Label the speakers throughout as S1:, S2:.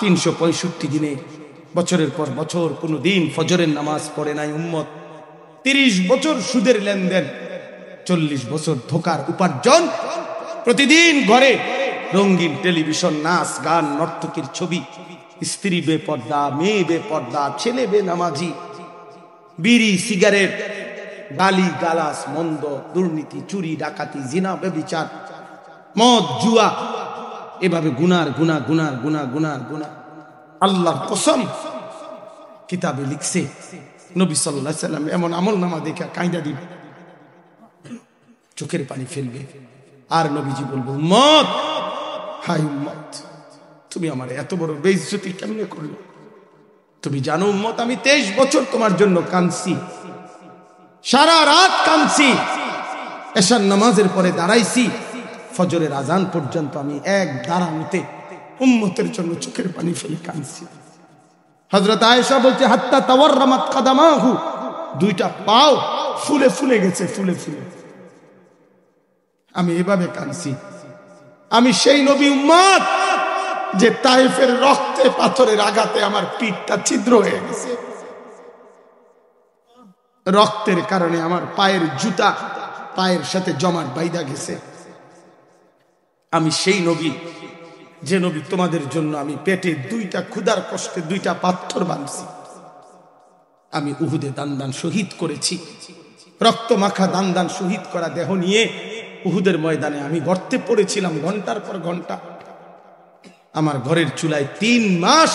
S1: 365 দিনে বছরের পর বছর কোনো দিন ফজরের নামাজ পড়ে নাই উম্মত। 30 বছর সুদের লেনদেন, 40 বছর ধোকার উপার্জন, প্রতিদিন ঘরে রঙিন টেলিভিশন, নাচ গান, নর্তকীর ছবি, স্ত্রী বেপর্দা, মেয়ে বেপর্দা, ছেলে বেনামাজি, বিড়ি সিগারেট, গালি গালাস, মন্দ, দুর্নীতি, চুরি ডাকাতি, জিনা ব্যভিচার, মদ জুয়া, এভাবে গুনার গুনা গুনার গুনা গুনার গুনা। আল্লাহর কসম, কিতাবে লিখছে নবী সাল্লাল্লাহু আলাইহি সাল্লাম এমন আমল নামা দেখে কাঁদা দিবে, চোখের পানি ফেলবে। আর নবীজি বলবো, উম্মত, হাই উম্মত, তুমি আমার এত বড় বেইজ্জতি কেমনে করলে? তুমি জানো উম্মত, আমি 23 বছর তোমার জন্য কাঁদছি, সারা রাত কাঁদছি, এশার নামাজের পরে দাঁড়াইছি, ফজরের আজান পর্যন্ত আমি এক দাঁড়ানোতে উম্মতের জন্য চোখের পানি ফেলে কাঁদছি। হযরত আয়েশা বলছে, হাত্তা তাওয়াররামাত কাদামাহু, দুইটা পাও ফুলে ফুলে গেছে, ফুলে ফুলে। আমি এভাবে কাঁদছি। আমি সেই নবী উম্মত যে তায়েফের রক্তে পাথরের আঘাতে আমার পিঠটা ছিদ্র হয়ে গেছে, রক্তের কারণে আমার পায়ের জুতা পায়ের সাথে জমাট বাইধা গেছে। আমি সেই নবী যে নবী তোমাদের জন্য আমি পেটে দুইটা ক্ষুধার কষ্টে দুইটা পাথর বাঁধছি। আমি উহুদে দান দান শহীদ করেছি, রক্ত মাখা দান দান শহীদ করা দেহ নিয়ে উহুদের ময়দানে আমি গর্তে পড়েছিলাম ঘন্টার পর ঘন্টা। আমার ঘরের চুলায় 3 মাস,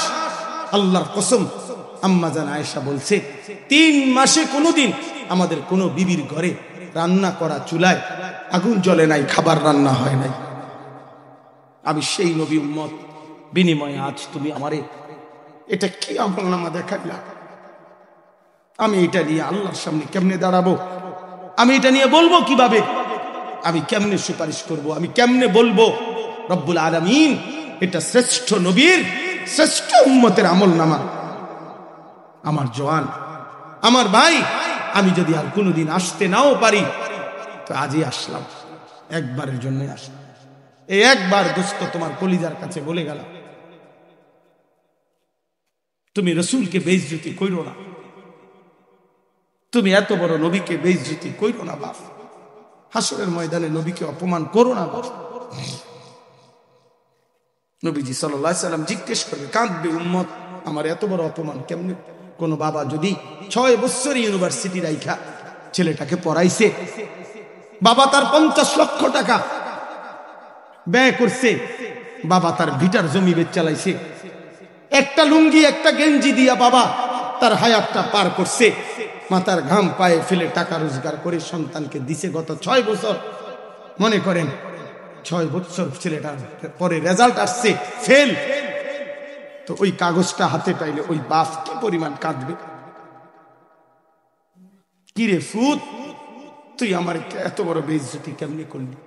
S1: আল্লাহর কসম, আম্মা জান আয়েশা বলছে 3 মাসে কোনোদিন আমাদের কোনো বিবির ঘরে রান্না করা চুলায় আগুন জ্বলে নাই, খাবার রান্না হয় নাই। আমি সেই নবী উম্মত, বিনিময়ে আজ তুমি আমারে এটা কি আমলনামা দেখাইলা? আমি এটা নিয়ে আল্লাহর সামনে কেমনে দাঁড়াবো? আমি এটা নিয়ে বলবো কিভাবে? আমি কেমনে সুপারিশ করব? আমি কেমনে বলবো রব্বুল আলামিন এটা শ্রেষ্ঠ নবীর শ্রেষ্ঠ উম্মতের আমলনামা? আমার জওয়ান, আমার ভাই, আমি যদি আর কোনোদিন আসতে নাও পারি তো আজই আসলাম, একবারের জন্য আসলাম। এই একবার দোস্ত তোমার কলিজার কাছে বলে গেলাম, তুমি রাসূলকে বেইজ্জতি কইরো না, তুমি এত বড় নবীকে বেইজ্জতি কইরো না বাপ। হাসরের ময়দানে নবীকে অপমান করো না বাপ। নবীজি সাল্লাল্লাহু আলাইহি সাল্লাম জিজ্ঞেস করবে, কাঁদবে, উম্মত আমার এত বড় অপমান কেমনে? কোন বাবা যদি 6 বছর ইউনিভার্সিটি রাইখা ছেলেটাকে পড়াইছে, বাবা তার 50 লক্ষ টাকা ব্যয় করছে, বাবা তার ভিটার জমি বেচ চালাইছে, একটা লুঙ্গি একটা গেঞ্জি দিয়া বাবা তার হায়াতটা পার করছে, মাথার ঘাম পায়ে ফেলে টাকা রোজগার করে সন্তানকে দিছে গত 6 বছর। মনে করেন 6 বছর ছেলেটার পরে রেজাল্ট আসছে ফেল, তো ওই কাগজটা হাতে পাইলে ওই বাপ কি পরিমাণ কাঁদবে? কিরে ফুত, তুই আমার এত বড় বেইজ্জতি কেমনি করলি?